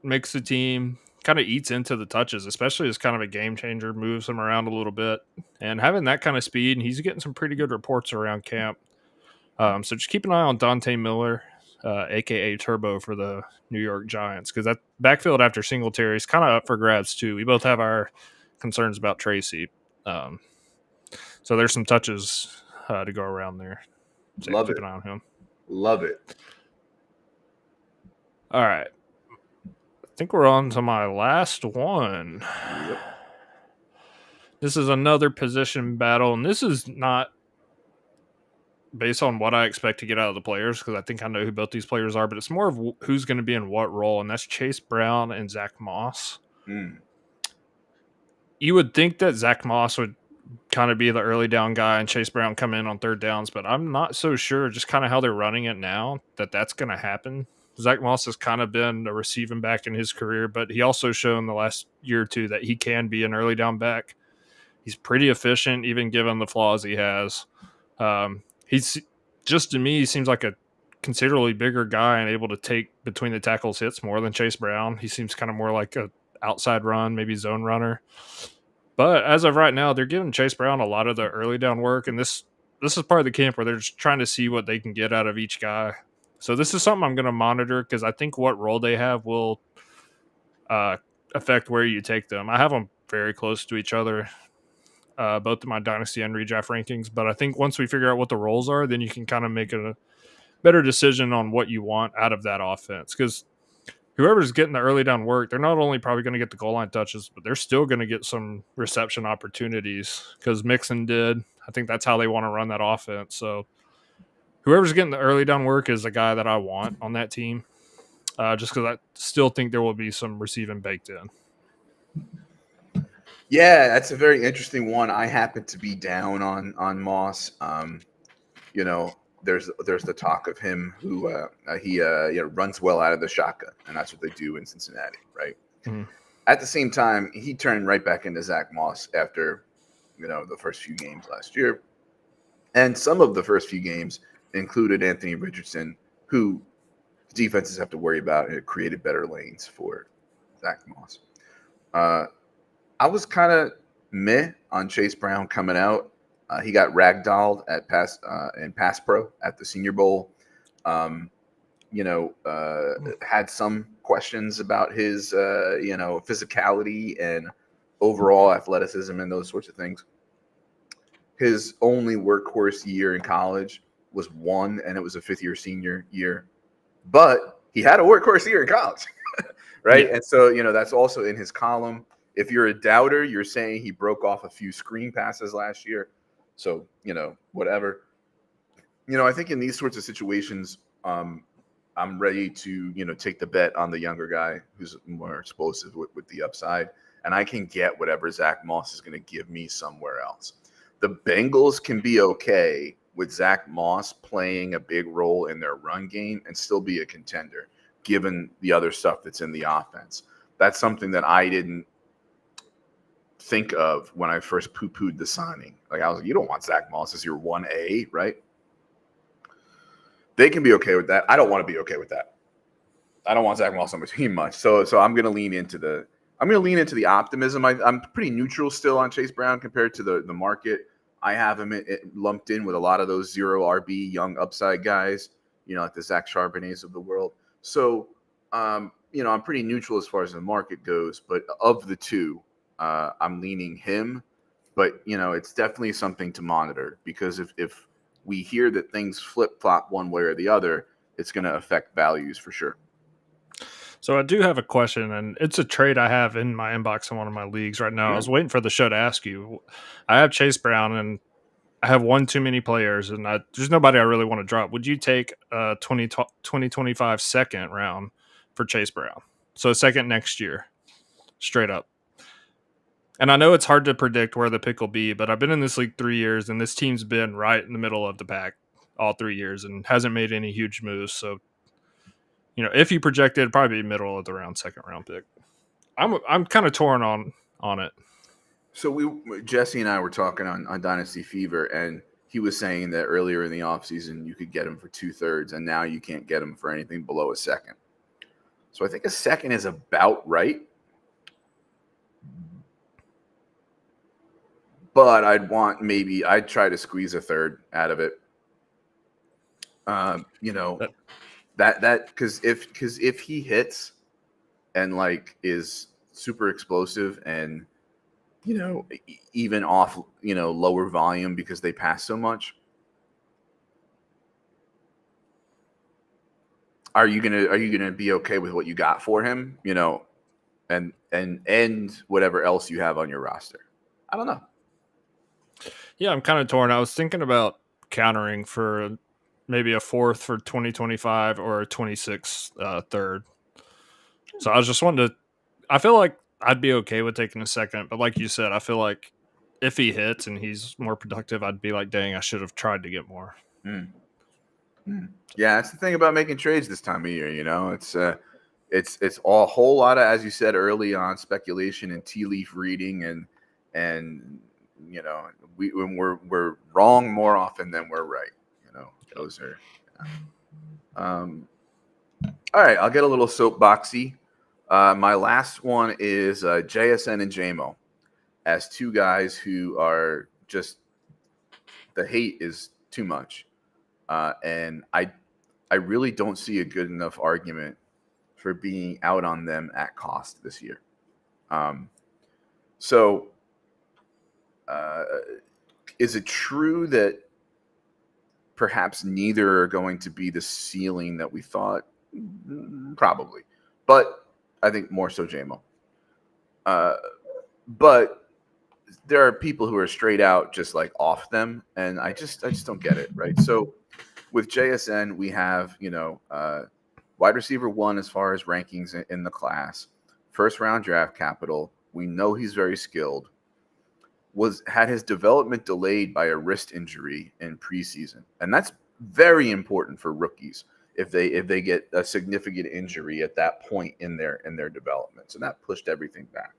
makes the team, kind of eats into the touches, especially as kind of a game changer, moves him around a little bit. And having that kind of speed, and he's getting some pretty good reports around camp. So just keep an eye on Dante Miller, a.k.a. Turbo, for the New York Giants, because that backfield after Singletary is kind of up for grabs too. We both have our concerns about Tracy. So there's some touches to go around there. So Love keep it. an eye on him. Love it. All right. I think we're on to my last one. Yep. This is another position battle, and this is not based on what I expect to get out of the players, because I think I know who both these players are, but it's more of who's going to be in what role, and that's Chase Brown and Zach Moss. You would think that Zach Moss would kind of be the early down guy and Chase Brown come in on third downs, but I'm not so sure, just kind of how they're running it now, that that's going to happen. Zach Moss has kind of been a receiving back in his career, but he also shown the last year or two that he can be an early down back. He's pretty efficient, even given the flaws he has. He's just, to me, he seems like a considerably bigger guy and able to take between the tackles hits more than Chase Brown. He seems kind of more like a outside run, maybe zone runner. But as of right now, they're giving Chase Brown a lot of the early down work, and this is part of the camp where they're just trying to see what they can get out of each guy. So this is something I'm going to monitor, because I think what role they have will affect where you take them. I have them very close to each other, both in my dynasty and redraft rankings. But I think once we figure out what the roles are, then you can kind of make a better decision on what you want out of that offense. Because whoever's getting the early down work, they're not only probably going to get the goal line touches, but they're still going to get some reception opportunities, because Mixon did. I think that's how they want to run that offense. So whoever's getting the early down work is the guy that I want on that team, just because I still think there will be some receiving baked in. Yeah, that's a very interesting one. I happen to be down on Moss. There's the talk of him who he runs well out of the shotgun, and that's what they do in Cincinnati, right? Mm-hmm. At the same time, he turned right back into Zach Moss after the first few games last year, and some of the first few games included Anthony Richardson, who defenses have to worry about, and it created better lanes for Zach Moss. I was kind of meh on Chase Brown coming out. He got ragdolled in Pass Pro at the Senior Bowl. Had some questions about his physicality and overall athleticism and those sorts of things. His only workhorse year in college was one, and it was a fifth-year senior year. But he had a workhorse year in college, right? Yeah. And so, that's also in his column. If you're a doubter, you're saying he broke off a few screen passes last year. So, whatever. I think in these sorts of situations, I'm ready to, take the bet on the younger guy who's more explosive with the upside. And I can get whatever Zach Moss is going to give me somewhere else. The Bengals can be okay with Zach Moss playing a big role in their run game and still be a contender, given the other stuff that's in the offense. That's something that I didn't think of when I first poo-pooed the signing. Like, I was like, you don't want Zach Moss as your 1A, right? They can be okay with that. I don't want to be okay with that. I don't want Zach Moss on my team much. So I'm going to lean into the optimism. I'm pretty neutral still on Chase Brown compared to the market. I have him lumped in with a lot of those 0 RB young upside guys. like the Zach Charbonnets of the world. So, I'm pretty neutral as far as the market goes, but of the two, I'm leaning him. But, it's definitely something to monitor, because if we hear that things flip-flop one way or the other, it's going to affect values for sure. So I do have a question, and it's a trade I have in my inbox in one of my leagues right now. I was waiting for the show to ask you. I have Chase Brown, and I have one too many players, and there's nobody I really want to drop. Would you take a 2025 second round for Chase Brown? So a second next year, straight up. And I know it's hard to predict where the pick will be, but I've been in this league 3 years, and this team's been right in the middle of the pack all 3 years and hasn't made any huge moves. So, if you projected, it'd probably be middle of the round, second round pick. I'm kind of torn on it. So Jesse and I were talking on Dynasty Fever, and he was saying that earlier in the offseason you could get him for 2/3, and now you can't get him for anything below a second. So I think a second is about right. But I'd try to squeeze a third out of it. Because if he hits and is super explosive and even off lower volume because they pass so much, are you gonna be okay with what you got for him? And whatever else you have on your roster. I don't know. Yeah, I'm kind of torn. I was thinking about countering for maybe a fourth for 2025 or a 26 third. So I was just wanting to. I feel like I'd be okay with taking a second, but like you said, I feel like if he hits and he's more productive, I'd be like, dang, I should have tried to get more. Yeah, that's the thing about making trades this time of year. It's a whole lot of, as you said early on, speculation and tea leaf reading, and when we're wrong more often than we're right. Those are. All right, I'll get a little soapboxy. My last one is JSN and JMO, as two guys who are just, the hate is too much, and I really don't see a good enough argument for being out on them at cost this year. So, is it true that perhaps neither are going to be the ceiling that we thought? Probably, but I think more so JMO. But there are people who are straight out just off them, and I just don't get it, right? So with JSN, we have wide receiver 1 as far as rankings in the class, first round draft capital. We know he's very skilled. Had his development delayed by a wrist injury in preseason, and that's very important for rookies if they get a significant injury at that point in their development. So that pushed everything back.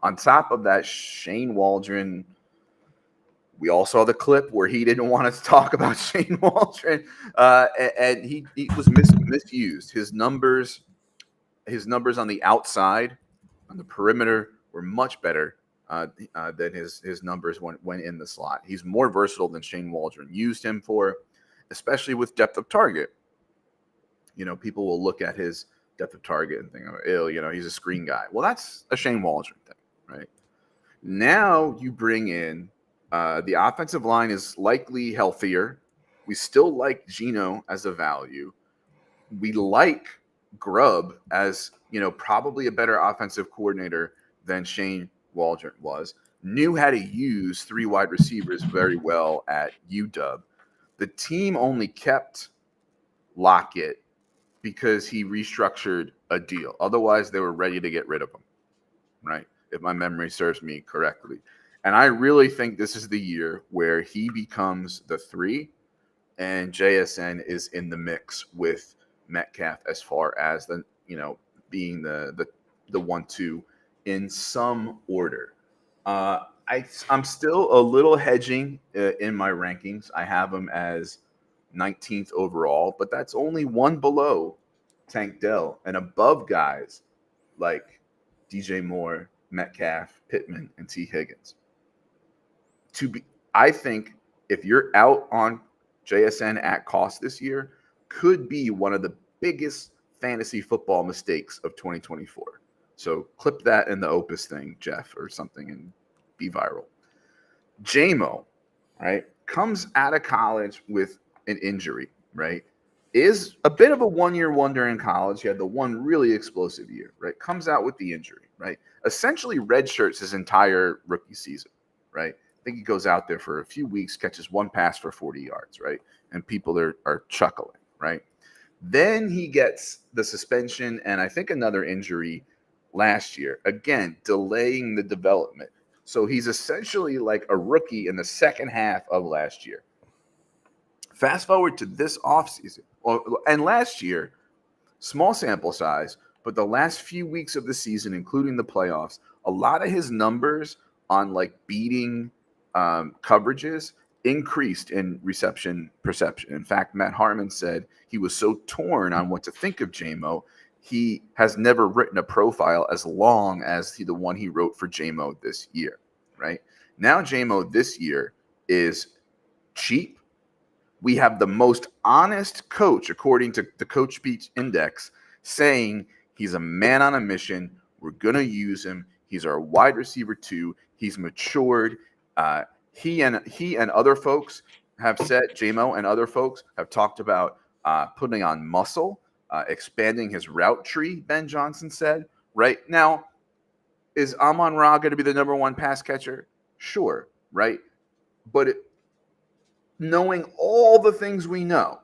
On top of that, Shane Waldron, we all saw the clip where he didn't want us to talk about Shane Waldron, and he was misused. His numbers on the outside, on the perimeter, were much better than his numbers when in the slot. He's more versatile than Shane Waldron used him for, especially with depth of target. People will look at his depth of target and think, oh, he's a screen guy. Well, that's a Shane Waldron thing, right? Now you bring in the offensive line is likely healthier. We still like Geno as a value. We like Grubb as, probably a better offensive coordinator than Shane Waldron was. Knew how to use 3 wide receivers very well at UW. The team only kept Lockett because he restructured a deal. Otherwise, they were ready to get rid of him, right? If my memory serves me correctly. And I really think this is the year where he becomes the 3 and JSN is in the mix with Metcalf as far as the, being the 1-2 in some order. I'm still a little hedging in my rankings. I have him as 19th overall, but that's only one below Tank Dell and above guys like DJ Moore, Metcalf, Pittman, and T. Higgins. I think if you're out on JSN at cost this year, could be one of the biggest fantasy football mistakes of 2024. So clip that in the Opus thing, Jeff, or something, and be viral. JMO, right, comes out of college with an injury, right? Is a bit of a one-year wonder in college. He had the one really explosive year, right? Comes out with the injury, right? Essentially redshirts his entire rookie season, right? I think he goes out there for a few weeks, catches one pass for 40 yards, right? And people are chuckling, right? Then he gets the suspension and I think another injury last year, again, delaying the development. So he's essentially like a rookie in the second half of last year. Fast forward to this offseason, and last year, small sample size, but the last few weeks of the season, including the playoffs, a lot of his numbers on like beating coverages increased in reception perception. In fact, Matt Harmon said he was so torn on what to think of JMO, he has never written a profile as long as the one he wrote for JMO this year, right? Now JMO this year is cheap. We have the most honest coach, according to the Coach Speech Index, saying he's a man on a mission. We're going to use him. He's our wide receiver 2. He's matured. He and other folks have said, JMO and other folks have talked about putting on muscle, expanding his route tree, Ben Johnson said. Right now, is Amon-Ra going to be the number 1 pass catcher? Sure, right? But knowing all the things we know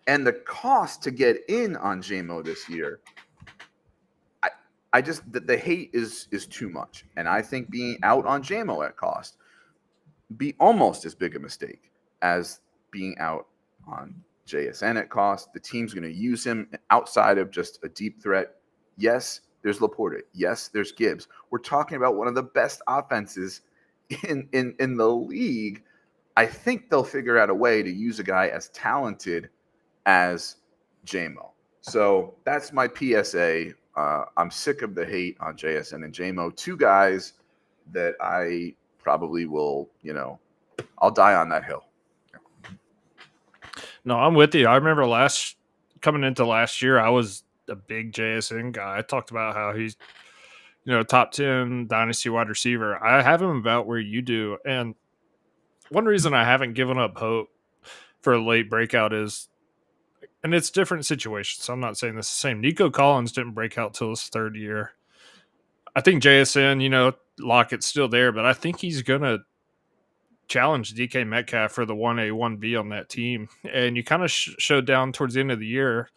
and the cost to get in on JMO this year, I just the hate is too much. And I think being out on JMO at cost be almost as big a mistake as being out on JSN at cost. The team's going to use him outside of just a deep threat. Yes, there's Laporta. Yes, there's Gibbs. We're talking about one of the best offenses in the league. I think they'll figure out a way to use a guy as talented as JMO. So that's my PSA. I'm sick of the hate on JSN and JMO, 2 guys that I probably will, I'll die on that hill. No, I'm with you. I remember coming into last year, I was a big JSN guy. I talked about how he's, top 10 dynasty wide receiver. I have him about where you do. And one reason I haven't given up hope for a late breakout is, and it's different situations, so I'm not saying this the same. Nico Collins didn't break out till his 3rd year. I think JSN, Lockett's still there, but I think he's going to challenge DK Metcalf for the 1A, 1B on that team. And you kind of showed down towards the end of the year.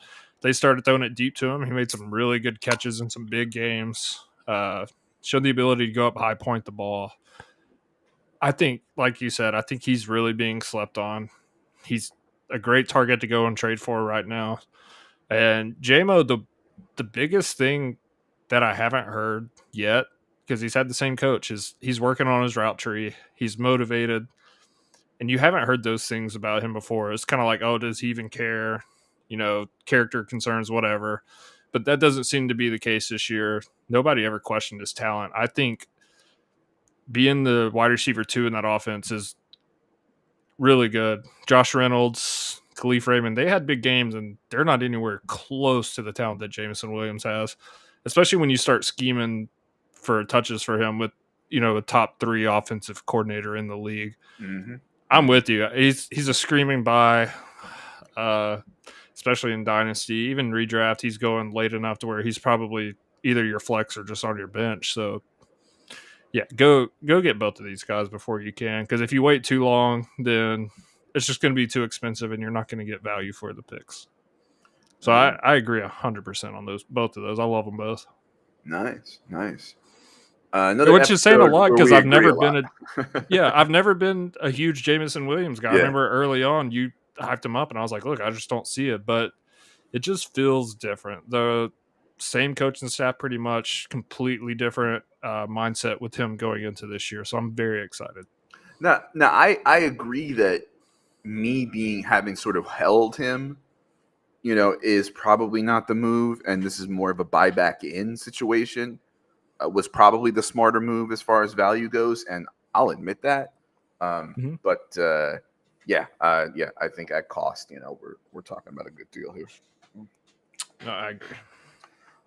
They started throwing it deep to him. He made some really good catches in some big games. Showed the ability to go up high, point the ball. I think, like you said, I think he's really being slept on. He's a great target to go and trade for right now. And JMO, the biggest thing that I haven't heard yet, because he's had the same coach, is he's working on his route tree. He's motivated. And you haven't heard those things about him before. It's kind of like, oh, does he even care? Character concerns, whatever. But that doesn't seem to be the case this year. Nobody ever questioned his talent. I think being the wide receiver 2 in that offense is really good. Josh Reynolds, Khalif Raymond, they had big games, and they're not anywhere close to the talent that Jameson Williams has, especially when you start scheming for touches for him with, a top 3 offensive coordinator in the league. Mm-hmm. I'm with you. He's a screaming buy, especially in Dynasty. Even redraft, he's going late enough to where he's probably either your flex or just on your bench. So, yeah, go get both of these guys before you can, because if you wait too long, then it's just going to be too expensive, and you're not going to get value for the picks. So I agree 100% on both of those. I love them both. Nice. Which is saying a lot, because I've never been I've never been a huge Jameson Williams guy. Yeah. I remember early on you hyped him up, and I was like, look, I just don't see it, but it just feels different. The same coaching staff, pretty much, completely different mindset with him going into this year. So I'm very excited. Now I agree that me having sort of held him, is probably not the move, and this is more of a buyback in situation. Was probably the smarter move as far as value goes, and I'll admit that. But Yeah, I think at cost, we're talking about a good deal here. No, I agree.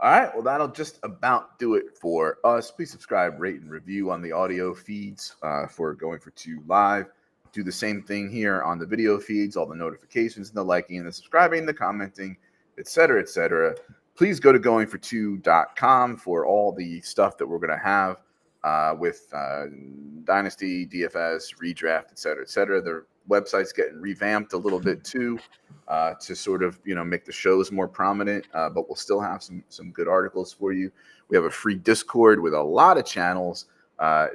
All right, well, that'll just about do it for us. Please subscribe, rate, and review on the audio feeds for Going for Two Live. Do the same thing here on the video feeds, all the notifications, and the liking, and the subscribing, the commenting, etc., etc. Please go to goingfor2.com for all the stuff that we're going to have with Dynasty, DFS, Redraft, etc., etc. The website's getting revamped a little bit too. To sort of make the shows more prominent, but we'll still have some good articles for you. We have a free Discord with a lot of channels.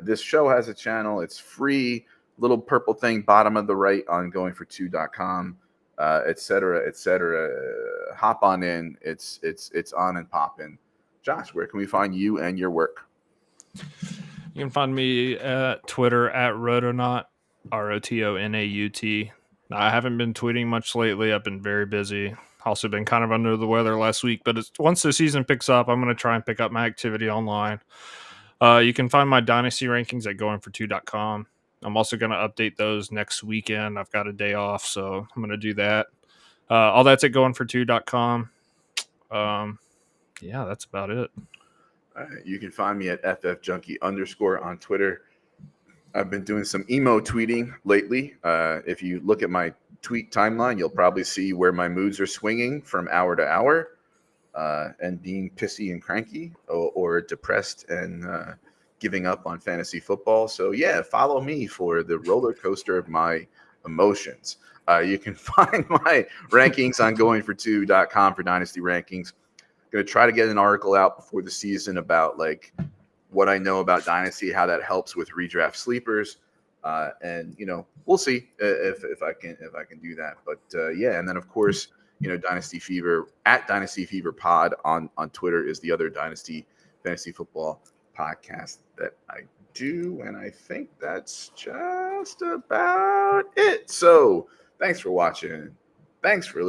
This show has a channel. It's free, little purple thing bottom of the right on goingfor2.com, et cetera, et cetera. Hop on in. It's on and popping. Josh, where can we find you and your work? You can find me at Twitter at Rotonaut, ROTONAUT. I haven't been tweeting much lately. I've been very busy. Also been kind of under the weather last week, but once the season picks up, I'm going to try and pick up my activity online. You can find my dynasty rankings at goingfor2.com. I'm also going to update those next weekend. I've got a day off, so I'm going to do that. All that's at goingfor2.com. Yeah, that's about it. You can find me at ffjunkie_ on Twitter. I've been doing some emo tweeting lately. If you look at my tweet timeline, you'll probably see where my moods are swinging from hour to hour, and being pissy and cranky, or depressed and giving up on fantasy football. So yeah, follow me for the roller coaster of my emotions. You can find my rankings on goingfor2.com for dynasty rankings. Going to try to get an article out before the season about what I know about dynasty, how that helps with redraft sleepers, and we'll see if I can do that. But yeah, and then of course Dynasty Fever at Dynasty Fever Pod on Twitter is the other Dynasty Fantasy Football podcast that I do, and I think that's just about it. So thanks for watching. Thanks for listening.